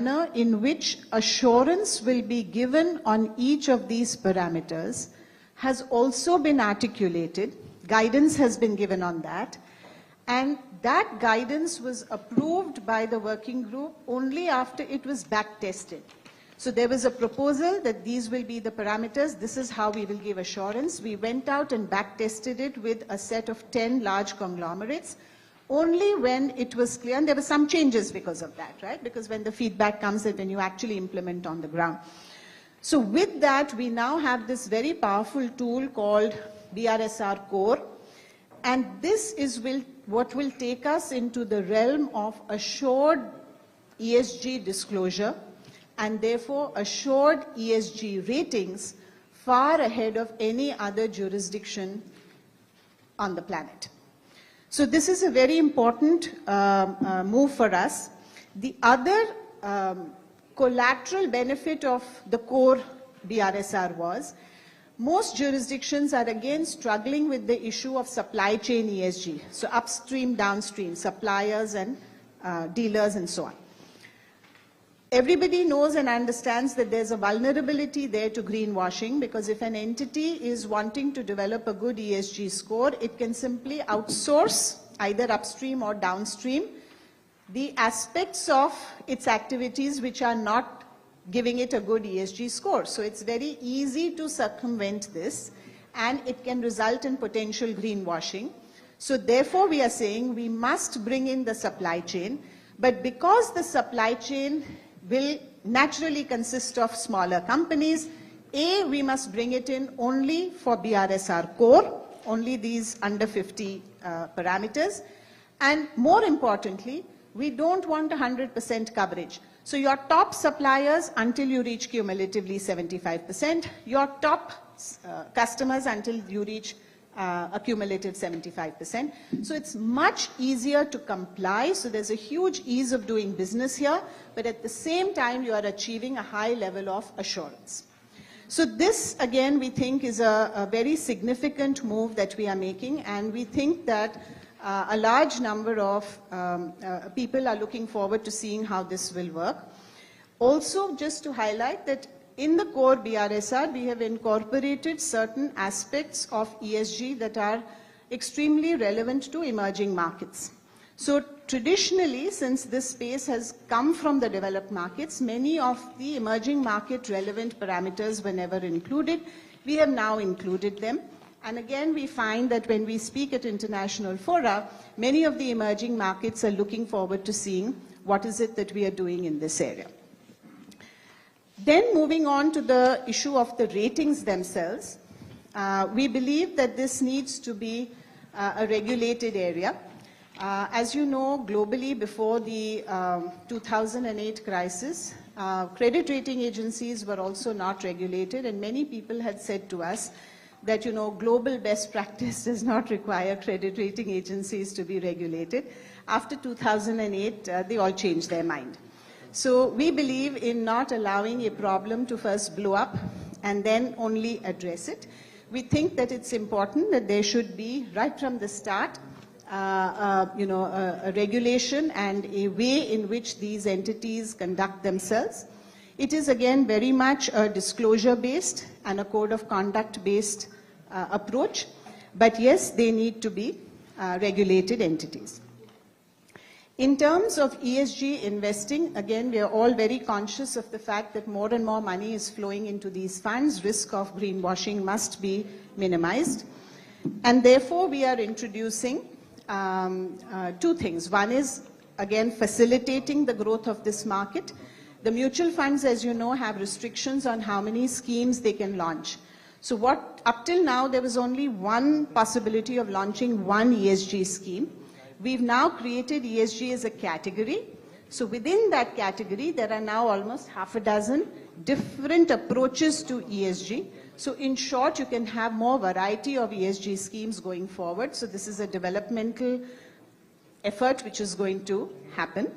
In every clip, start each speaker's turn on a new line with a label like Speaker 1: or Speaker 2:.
Speaker 1: in which assurance will be given on each of these parameters has also been articulated. Guidance has been given on that, and that guidance was approved by the working group only after it was back tested. So there was a proposal that these will be the parameters, this is how we will give assurance. We went out and back tested it with a set of 10 large conglomerates. Only when it was clear, and there were some changes because of that, right? Because when the feedback comes and when you actually implement on the ground. So with that, we now have this very powerful tool called BRSR Core. And this is what will take us into the realm of assured ESG disclosure and therefore assured ESG ratings far ahead of any other jurisdiction on the planet. So this is a very important move for us. The other collateral benefit of the core BRSR was most jurisdictions are again struggling with the issue of supply chain ESG. So upstream, downstream, suppliers and dealers and so on. Everybody knows and understands that there's a vulnerability there to greenwashing, because if an entity is wanting to develop a good ESG score, it can simply outsource either upstream or downstream the aspects of its activities which are not giving it a good ESG score. So it's very easy to circumvent this, and it can result in potential greenwashing. So therefore we are saying we must bring in the supply chain, but because the supply chain will naturally consist of smaller companies, we must bring it in only for BRSR core, only these under 50 parameters. And more importantly, we don't want 100% coverage. So your top suppliers until you reach cumulatively 75%, your top customers until you reach a cumulative 75%. So it's much easier to comply. So there's a huge ease of doing business here, but at the same time you are achieving a high level of assurance. So this again we think is a very significant move that we are making, and we think that a large number of people are looking forward to seeing how this will work. Also, just to highlight that in the core BRSR, we have incorporated certain aspects of ESG that are extremely relevant to emerging markets. So traditionally, since this space has come from the developed markets, many of the emerging market relevant parameters were never included. We have now included them. And again, we find that when we speak at international fora, many of the emerging markets are looking forward to seeing what is it that we are doing in this area. Then moving on to the issue of the ratings themselves, we believe that this needs to be a regulated area. As you know, globally before the 2008 crisis, credit rating agencies were also not regulated, and many people had said to us that, you know, global best practice does not require credit rating agencies to be regulated. After 2008, they all changed their mind. So we believe in not allowing a problem to first blow up and then only address it. We think that it's important that there should be, right from the start, a regulation and a way in which these entities conduct themselves. It is again very much a disclosure-based and a code of conduct-based approach, but yes, they need to be regulated entities. In terms of ESG investing, again, we are all very conscious of the fact that more and more money is flowing into these funds. Risk of greenwashing must be minimized. And therefore, we are introducing two things. One is, again, facilitating the growth of this market. The mutual funds, as you know, have restrictions on how many schemes they can launch. So up till now, there was only one possibility of launching one ESG scheme. We've now created ESG as a category. So within that category, there are now almost half a dozen different approaches to ESG. So in short, you can have more variety of ESG schemes going forward. So this is a developmental effort which is going to happen.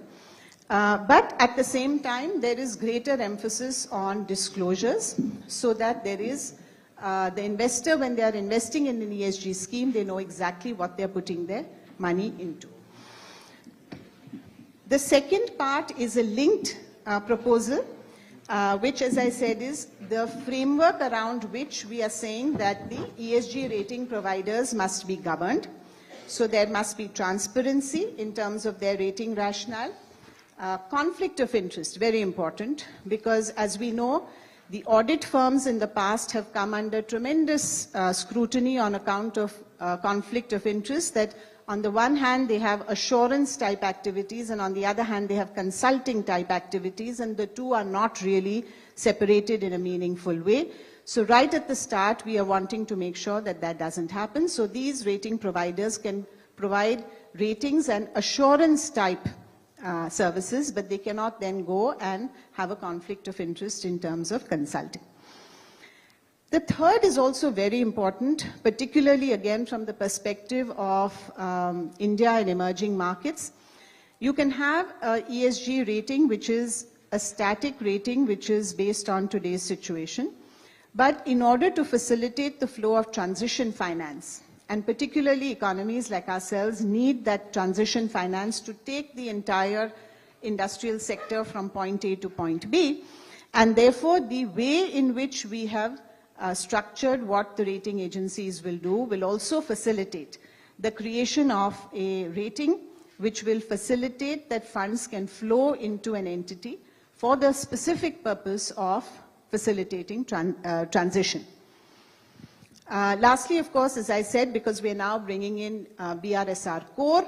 Speaker 1: But at the same time, there is greater emphasis on disclosures so that there is the investor, when they are investing in an ESG scheme, they know exactly what they're putting their money into. The second part is a linked proposal, which, as I said, is the framework around which we are saying that the ESG rating providers must be governed. So there must be transparency in terms of their rating rationale. Conflict of interest, very important, because as we know, the audit firms in the past have come under tremendous scrutiny on account of conflict of interest, that on the one hand they have assurance type activities and on the other hand they have consulting type activities, and the two are not really separated in a meaningful way. So right at the start we are wanting to make sure that that doesn't happen. So these rating providers can provide ratings and assurance type services, but they cannot then go and have a conflict of interest in terms of consulting. The third is also very important, particularly again from the perspective of India and emerging markets. You can have a ESG rating which is a static rating which is based on today's situation, but in order to facilitate the flow of transition finance, and particularly economies like ourselves need that transition finance to take the entire industrial sector from point A to point B, and therefore the way in which we have structured what the rating agencies will do will also facilitate the creation of a rating which will facilitate that funds can flow into an entity for the specific purpose of facilitating transition. Lastly, of course, as I said, because we are now bringing in BRSR core,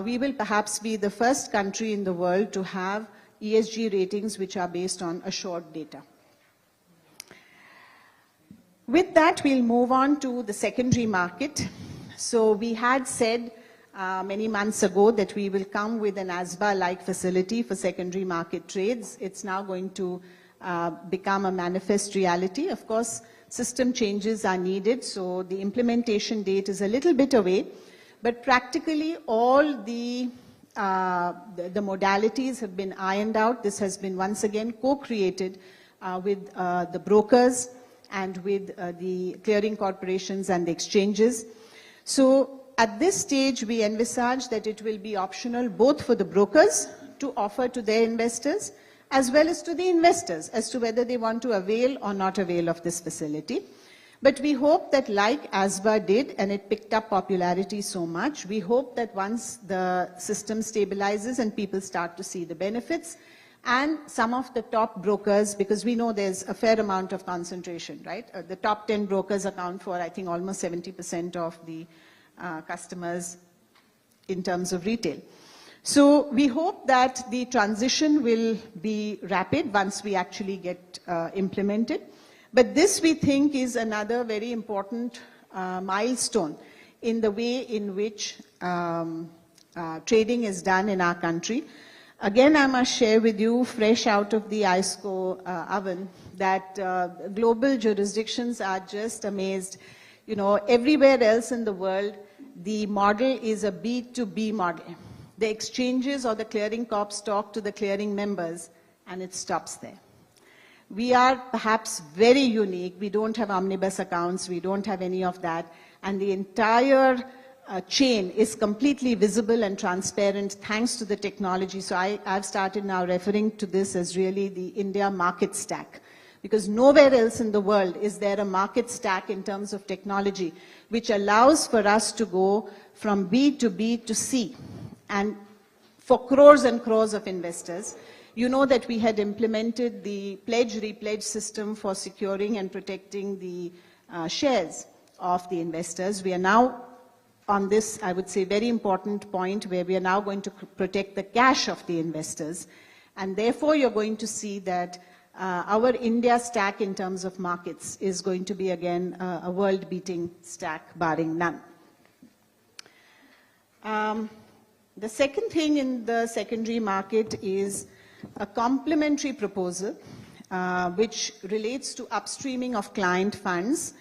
Speaker 1: we will perhaps be the first country in the world to have ESG ratings which are based on assured data. With that, we'll move on to the secondary market. So we had said many months ago that we will come with an ASBA-like facility for secondary market trades. It's now going to become a manifest reality. Of course, system changes are needed, so the implementation date is a little bit away, but practically all the modalities have been ironed out. This has been once again co-created with the brokers and with the clearing corporations and the exchanges. So at this stage, we envisage that it will be optional both for the brokers to offer to their investors as well as to the investors as to whether they want to avail or not avail of this facility. But we hope that like ASBA did, and it picked up popularity so much, we hope that once the system stabilizes and people start to see the benefits, and some of the top brokers, because we know there's a fair amount of concentration, right? The top 10 brokers account for, I think, almost 70% of the customers in terms of retail. So we hope that the transition will be rapid once we actually get implemented. But this, we think, is another very important milestone in the way in which trading is done in our country. Again, I must share with you, fresh out of the ISCO oven, that global jurisdictions are just amazed. You know, everywhere else in the world, the model is a B2B model. The exchanges or the clearing corps talk to the clearing members, and it stops there. We are perhaps very unique. We don't have omnibus accounts. We don't have any of that. And the entire chain is completely visible and transparent thanks to the technology. So I've started now referring to this as really the India market stack, because nowhere else in the world is there a market stack in terms of technology which allows for us to go from B to B to C. And for crores and crores of investors, you know that we had implemented the pledge-repledge system for securing and protecting the shares of the investors. We are now on this, I would say, very important point where we are now going to protect the cash of the investors. And therefore, you're going to see that our India stack in terms of markets is going to be, again, a world-beating stack, barring none. The second thing in the secondary market is a complementary proposal which relates to upstreaming of client funds.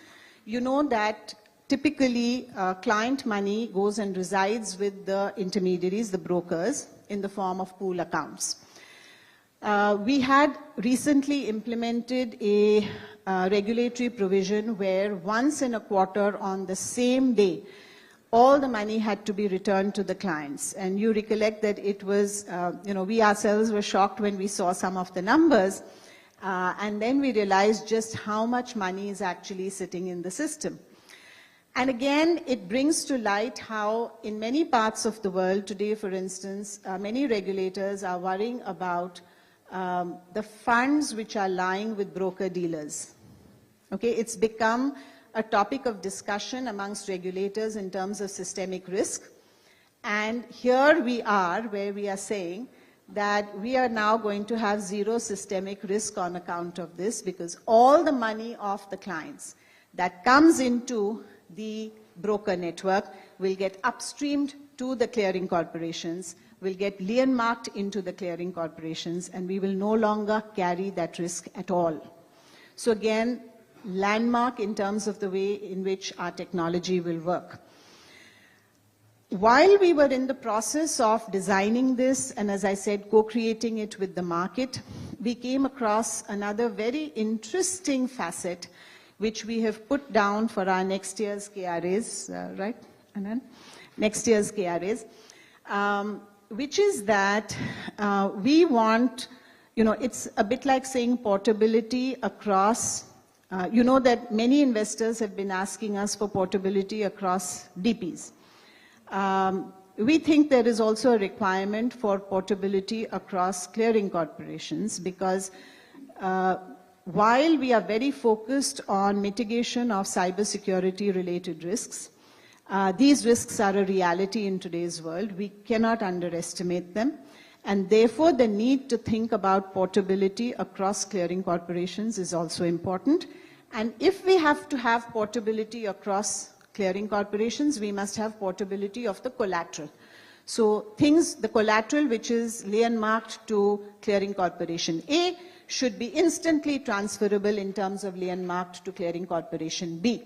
Speaker 1: You know that typically client money goes and resides with the intermediaries, the brokers, in the form of pool accounts. We had recently implemented a regulatory provision where once in a quarter on the same day, all the money had to be returned to the clients. And you recollect that it was, we ourselves were shocked when we saw some of the numbers. And then we realized just how much money is actually sitting in the system. And again, it brings to light how in many parts of the world today, for instance, many regulators are worrying about the funds which are lying with broker-dealers. Okay, it's become a topic of discussion amongst regulators in terms of systemic risk. And here we are, where we are saying that we are now going to have zero systemic risk on account of this, because all the money of the clients that comes into the broker network will get upstreamed to the clearing corporations, will get lien marked into the clearing corporations, and we will no longer carry that risk at all. So again, landmark in terms of the way in which our technology will work. While we were in the process of designing this, and as I said, co-creating it with the market, we came across another very interesting facet which we have put down for our next year's KRAs, right, Anand? Next year's KRAs, which is that we want, it's a bit like saying portability across, that many investors have been asking us for portability across DPs. We think there is also a requirement for portability across clearing corporations, because while we are very focused on mitigation of cybersecurity related risks, these risks are a reality in today's world. We cannot underestimate them. And therefore, the need to think about portability across clearing corporations is also important. And if we have to have portability across clearing corporations, we must have portability of the collateral. So the collateral which is lien marked to clearing corporation A should be instantly transferable in terms of lien marked to clearing corporation B.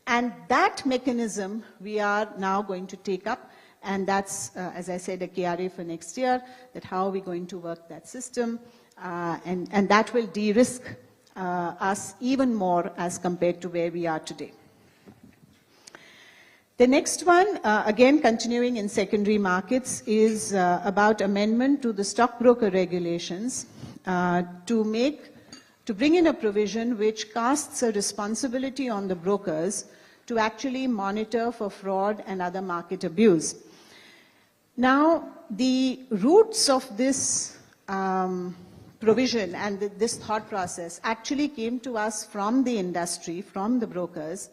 Speaker 1: And that mechanism we are now going to take up, and that's, as I said, a KRA for next year, that how are we going to work that system, and that will de-risk us even more as compared to where we are today. The next one, again continuing in secondary markets, is about amendment to the stockbroker regulations to bring in a provision which casts a responsibility on the brokers to actually monitor for fraud and other market abuse. Now, the roots of this provision and this thought process actually came to us from the industry, from the brokers,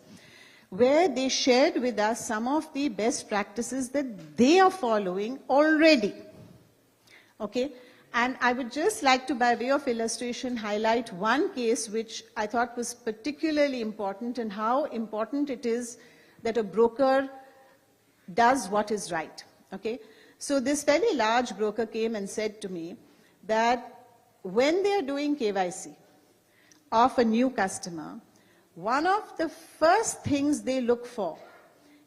Speaker 1: where they shared with us some of the best practices that they are following already. Okay? And I would just like to, by way of illustration, highlight one case which I thought was particularly important, and how important it is that a broker does what is right. Okay? So this very large broker came and said to me that when they are doing KYC of a new customer, one of the first things they look for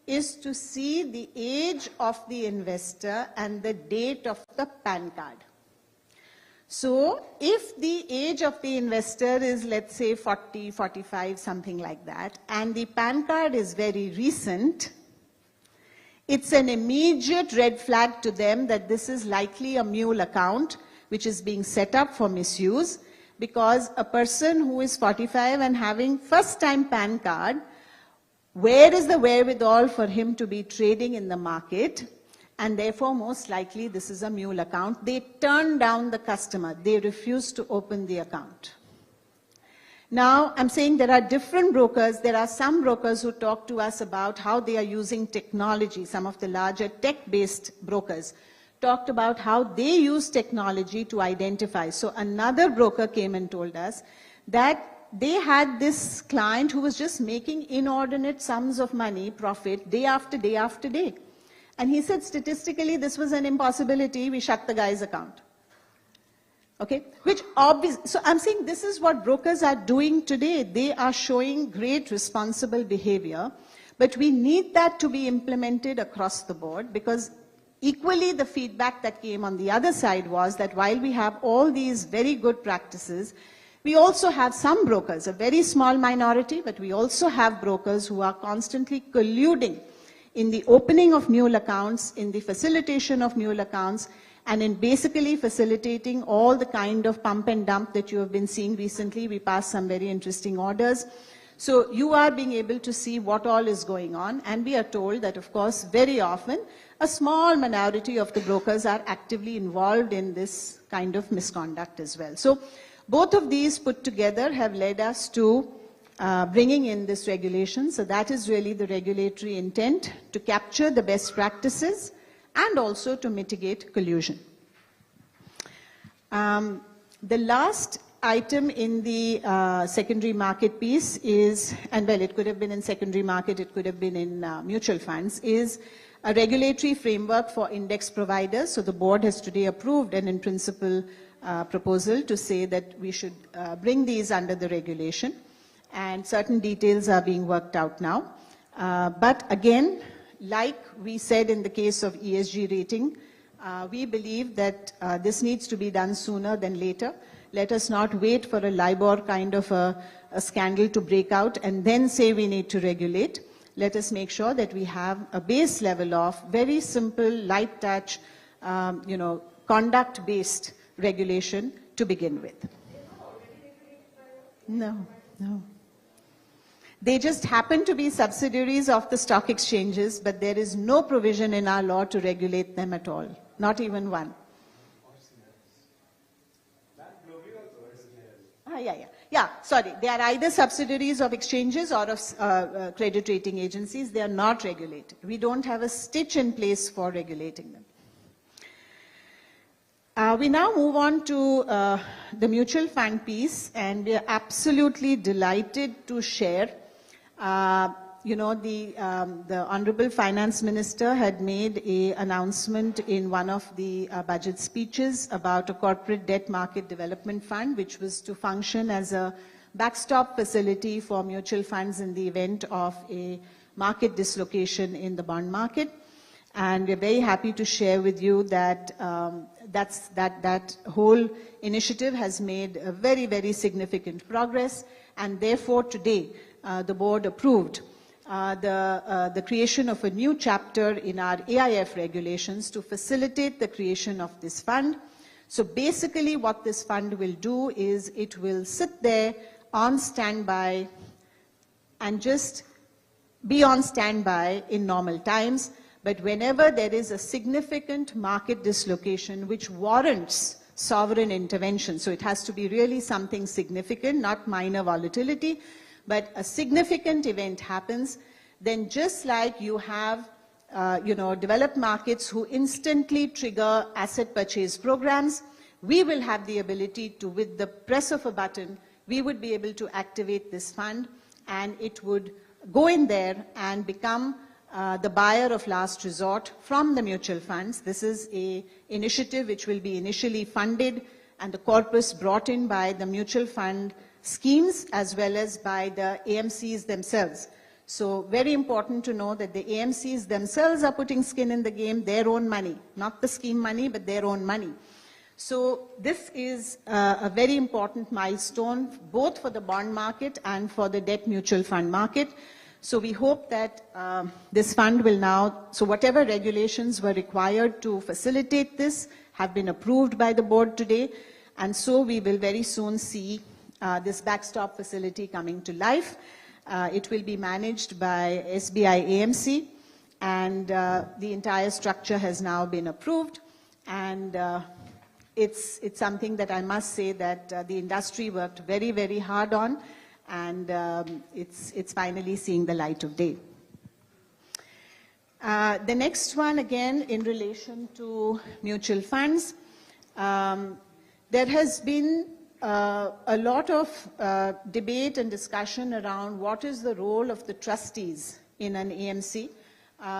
Speaker 1: is to see the age of the investor and the date of the PAN card. So if the age of the investor is, let's say, 40, 45, something like that, and the PAN card is very recent, it's an immediate red flag to them that this is likely a mule account which is being set up for misuse, because a person who is 45 and having first-time PAN card, where is the wherewithal for him to be trading in the market? And therefore, most likely, this is a mule account. They turn down the customer. They refuse to open the account. Now, I'm saying there are different brokers. There are some brokers who talk to us about how they are using technology. Some of the larger tech-based brokers talked about how they use technology to identify. So another broker came and told us that they had this client who was just making inordinate sums of money, profit, day after day after day. And he said, statistically, this was an impossibility. We shut the guy's account. Okay? Which obviously, so I'm saying this is what brokers are doing today. They are showing great responsible behavior, but we need that to be implemented across the board, because equally the feedback that came on the other side was that while we have all these very good practices, we also have some brokers, a very small minority, but we also have brokers who are constantly colluding in the opening of new accounts, in the facilitation of new accounts, and in basically facilitating all the kind of pump and dump that you have been seeing recently. We passed some very interesting orders. So you are being able to see what all is going on, and we are told that, of course, very often a small minority of the brokers are actively involved in this kind of misconduct as well. So both of these put together have led us to bringing in this regulation. So that is really the regulatory intent, to capture the best practices and also to mitigate collusion. The last item in the secondary market piece is, and well, it could have been in secondary market, it could have been in mutual funds, is a regulatory framework for index providers. So the board has today approved an in principle proposal to say that we should bring these under the regulation, and certain details are being worked out now. But again, like we said in the case of ESG rating, we believe that this needs to be done sooner than later. Let us not wait for a LIBOR kind of a scandal to break out and then say we need to regulate. Let us make sure that we have a base level of very simple, light touch, conduct-based regulation to begin with. No. They just happen to be subsidiaries of the stock exchanges, but there is no provision in our law to regulate them at all, not even one. Yeah, sorry. They are either subsidiaries of exchanges or of credit rating agencies. They are not regulated. We don't have a stitch in place for regulating them. We now move on to the mutual fund piece, and we are absolutely delighted to share. The Honorable Finance Minister had made an announcement in one of the budget speeches about a corporate debt market development fund, which was to function as a backstop facility for mutual funds in the event of a market dislocation in the bond market. And we're very happy to share with you that that whole initiative has made a very, very significant progress, and therefore today the board approved the creation of a new chapter in our AIF regulations to facilitate the creation of this fund. So basically what this fund will do is it will sit there on standby and just be on standby in normal times. But whenever there is a significant market dislocation which warrants sovereign intervention, so it has to be really something significant, not minor volatility, but a significant event happens, then just like you have developed markets who instantly trigger asset purchase programs, we will have the ability to, with the press of a button, we would be able to activate this fund, and it would go in there and become the buyer of last resort from the mutual funds. This is an initiative which will be initially funded and the corpus brought in by the mutual fund schemes as well as by the AMCs themselves. So very important to know that the AMCs themselves are putting skin in the game, their own money, not the scheme money, but their own money. So this is a very important milestone both for the bond market and for the debt mutual fund market. So we hope that this fund will now, so whatever regulations were required to facilitate this have been approved by the board today, and so we will very soon see this backstop facility coming to life. It will be managed by SBI AMC, and the entire structure has now been approved, and it's something that I must say that the industry worked very, very hard on, and it's finally seeing the light of day. The next one, again, in relation to mutual funds, there has been a lot of debate and discussion around what is the role of the trustees in an AMC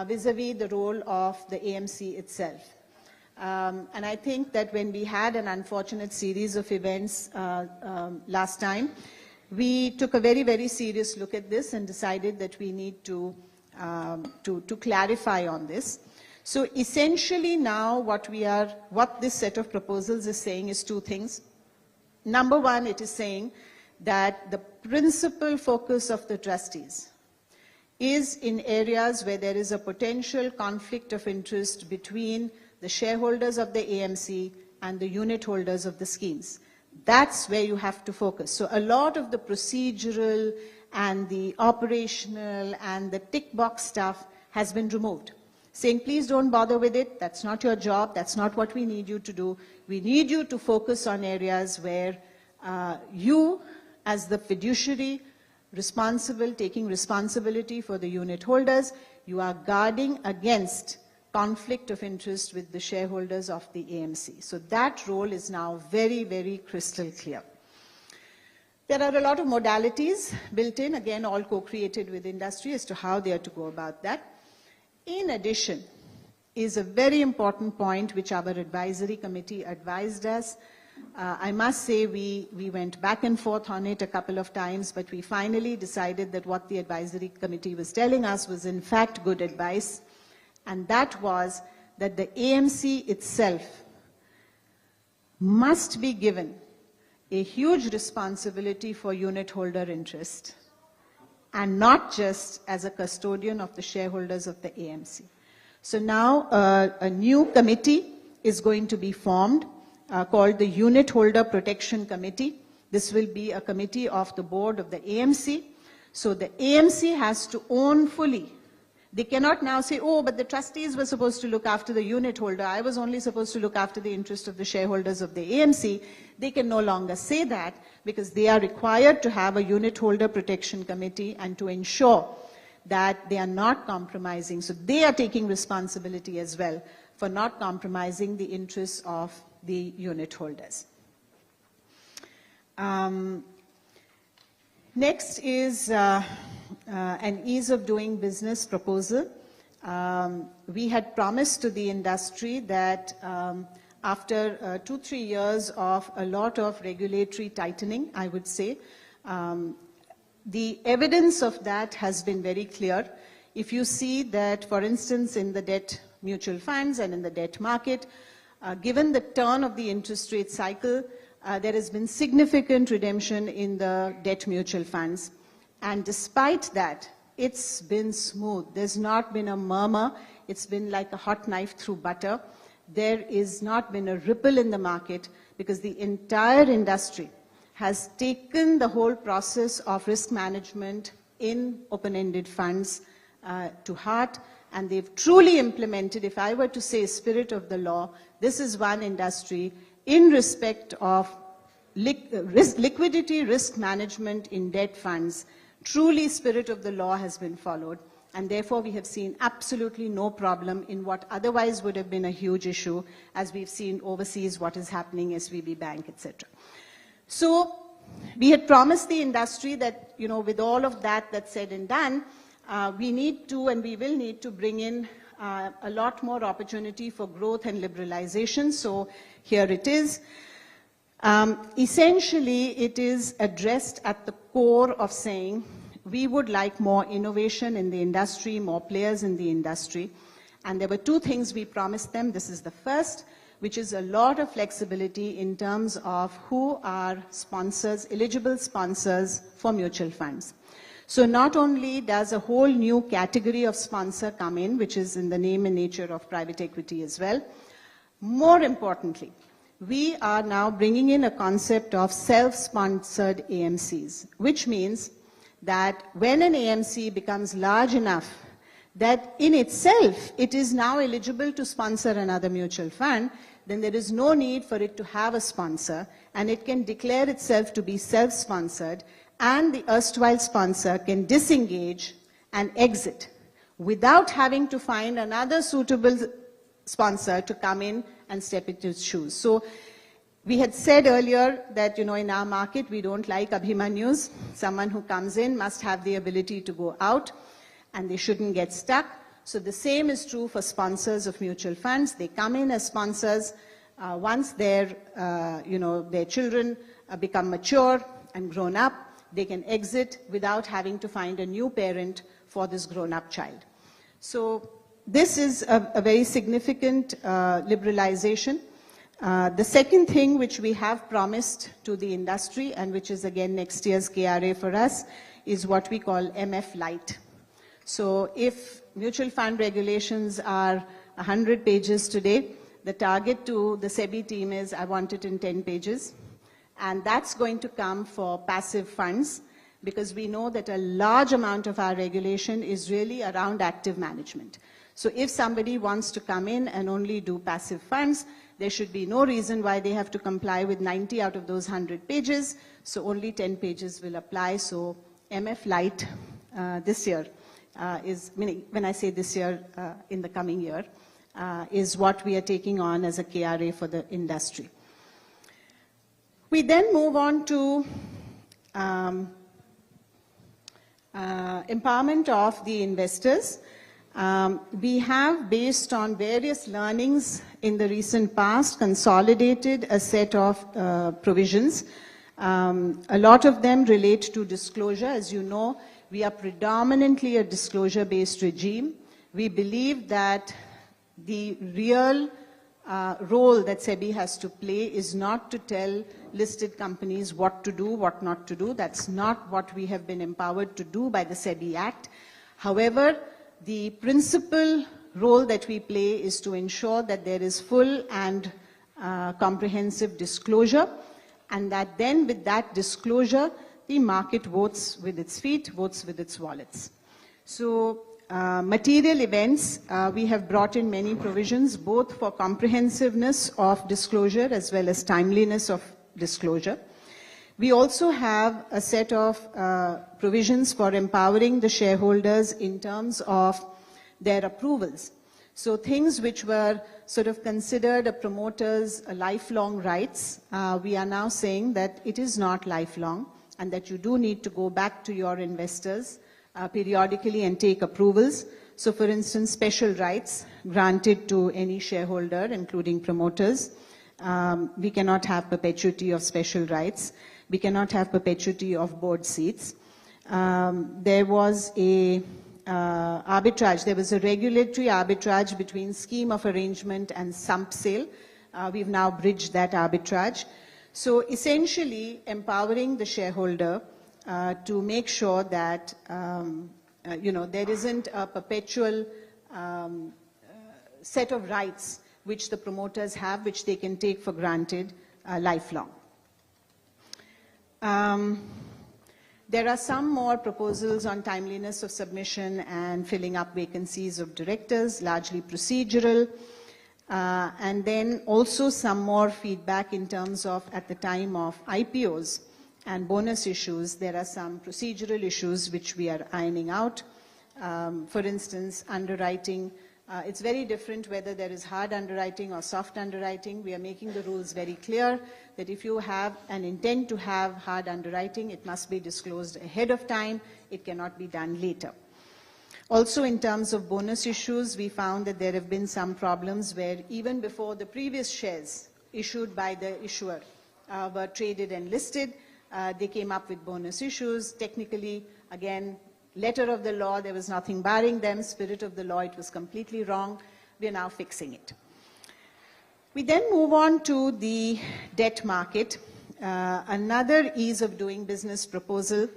Speaker 1: vis-a-vis the role of the AMC itself. And I think that when we had an unfortunate series of events last time, we took a very, very serious look at this and decided that we need to clarify on this. So essentially now what this set of proposals is saying is two things. Number one, it is saying that the principal focus of the trustees is in areas where there is a potential conflict of interest between the shareholders of the AMC and the unit holders of the schemes. That's where you have to focus. So a lot of the procedural and the operational and the tick box stuff has been removed. Saying, please don't bother with it, that's not your job, that's not what we need you to do. We need you to focus on areas where you, as the fiduciary, responsible, taking responsibility for the unit holders, you are guarding against conflict of interest with the shareholders of the AMC. So that role is now very, very crystal clear. There are a lot of modalities built in, again, all co-created with industry as to how they are to go about that. In addition, is a very important point which our advisory committee advised us. I must say we went back and forth on it a couple of times, but we finally decided that what the advisory committee was telling us was in fact good advice, and that was that the AMC itself must be given a huge responsibility for unit holder interest, and not just as a custodian of the shareholders of the AMC. So now a new committee is going to be formed called the Unit Holder Protection Committee. This will be a committee of the board of the AMC. So the AMC has to own fully. They cannot now say, oh, but the trustees were supposed to look after the unit holder. I was only supposed to look after the interest of the shareholders of the AMC. They can no longer say that because they are required to have a unit holder protection committee and to ensure that they are not compromising. So they are taking responsibility as well for not compromising the interests of the unit holders. Next is an ease of doing business proposal. We had promised to the industry that after 2-3 years of a lot of regulatory tightening, I would say, the evidence of that has been very clear. If you see that, for instance, in the debt mutual funds and in the debt market, given the turn of the interest rate cycle, there has been significant redemption in the debt mutual funds. And despite that, it's been smooth. There's not been a murmur. It's been like a hot knife through butter. There is not been a ripple in the market because the entire industry has taken the whole process of risk management in open-ended funds to heart, and they've truly implemented, if I were to say spirit of the law, this is one industry in respect of liquidity risk management in debt funds. Truly spirit of the law has been followed, and therefore we have seen absolutely no problem in what otherwise would have been a huge issue, as we've seen overseas what is happening, SVB Bank, etc. So we had promised the industry that, you know, with all of that that's said and done, we need to and we will need to bring in a lot more opportunity for growth and liberalization. So here it is. Essentially, it is addressed at the core of saying we would like more innovation in the industry, more players in the industry. And there were two things we promised them. This is the first, which is a lot of flexibility in terms of who are sponsors, eligible sponsors for mutual funds. So not only does a whole new category of sponsor come in, which is in the name and nature of private equity as well, more importantly, we are now bringing in a concept of self-sponsored AMCs, which means that when an AMC becomes large enough that in itself it is now eligible to sponsor another mutual fund, then there is no need for it to have a sponsor, and it can declare itself to be self-sponsored, and the erstwhile sponsor can disengage and exit without having to find another suitable sponsor to come in and step into its shoes. So we had said earlier that, you know, in our market we don't like Abhimanyus. Someone who comes in must have the ability to go out, and they shouldn't get stuck. So the same is true for sponsors of mutual funds. They come in as sponsors. Once their children become mature and grown up, they can exit without having to find a new parent for this grown-up child. So this is a very significant liberalization. The second thing which we have promised to the industry, and which is again next year's KRA for us, is what we call MF Lite. So if mutual fund regulations are 100 pages today, the target to the SEBI team is I want it in 10 pages. And that's going to come for passive funds, because we know that a large amount of our regulation is really around active management. So if somebody wants to come in and only do passive funds, there should be no reason why they have to comply with 90 out of those 100 pages. So only 10 pages will apply. So MF Lite this year is, when I say this year, in the coming year, is what we are taking on as a KRA for the industry. We then move on to empowerment of the investors. We have, based on various learnings in the recent past, consolidated a set of provisions. A lot of them relate to disclosure. As you know, we are predominantly a disclosure-based regime. We believe that the real role that SEBI has to play is not to tell listed companies what to do, what not to do. That's not what we have been empowered to do by the SEBI Act. However, the principal role that we play is to ensure that there is full and comprehensive disclosure, and that then with that disclosure, the market votes with its feet, votes with its wallets. So material events, we have brought in many provisions, both for comprehensiveness of disclosure as well as timeliness of disclosure. We also have a set of provisions for empowering the shareholders in terms of their approvals. So things which were sort of considered a promoter's lifelong rights, we are now saying that it is not lifelong, and that you do need to go back to your investors periodically and take approvals. So for instance, special rights granted to any shareholder, including promoters. We cannot have perpetuity of special rights. We cannot have perpetuity of board seats. There was a arbitrage. There was a regulatory arbitrage between scheme of arrangement and sump sale. We've now bridged that arbitrage. So essentially empowering the shareholder to make sure that there isn't a perpetual set of rights which the promoters have, which they can take for granted lifelong. There are some more proposals on timeliness of submission and filling up vacancies of directors, largely procedural. And then also some more feedback in terms of, at the time of IPOs and bonus issues, there are some procedural issues which we are ironing out. For instance, underwriting. It's very different whether there is hard underwriting or soft underwriting. We are making the rules very clear that if you have an intent to have hard underwriting, it must be disclosed ahead of time. It cannot be done later. Also, in terms of bonus issues, we found that there have been some problems where even before the previous shares issued by the issuer were traded and listed, they came up with bonus issues. Technically, again, letter of the law, there was nothing barring them. Spirit of the law, it was completely wrong. We are now fixing it. We then move on to the debt market. Another ease of doing business proposal.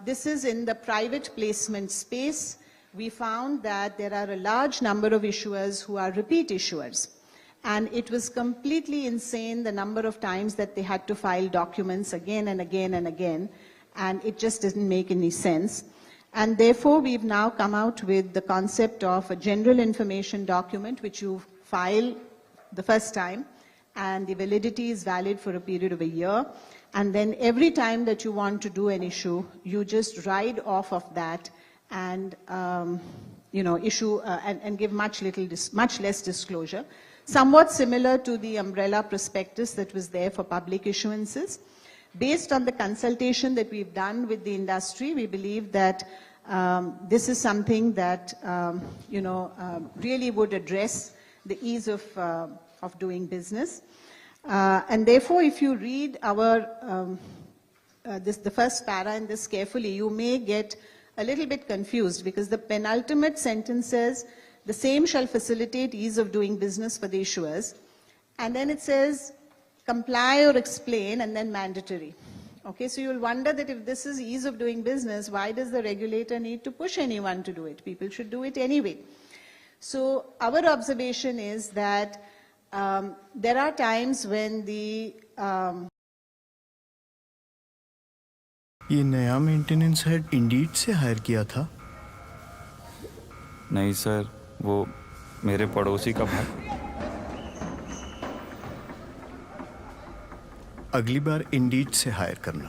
Speaker 1: This is in the private placement space. We found that there are a large number of issuers who are repeat issuers. And it was completely insane the number of times that they had to file documents again and again and again. And it just didn't make any sense. And therefore, we've now come out with the concept of a general information document which you file the first time, and the validity is valid for a period of a year. And then every time that you want to do an issue, you just ride off of that and issue and give much less disclosure. Somewhat similar to the umbrella prospectus that was there for public issuances. Based on the consultation that we've done with the industry, we believe that this is something that really would address the ease of doing business. And therefore, if you read our the first para in this carefully, you may get a little bit confused, because the penultimate sentence says, the same shall facilitate ease of doing business for the issuers. And then it says, comply or explain, and then mandatory. Okay, so you'll wonder that if this is ease of doing business, why does the regulator need to push anyone to do it? People should do it anyway. So our observation is that there are times when the
Speaker 2: ये नया maintenance head Indeed से higher किया था?
Speaker 3: नहीं sir, वो मेरे पड़ोसी का भाई।
Speaker 2: अगली बार इंडीड से हायर करना।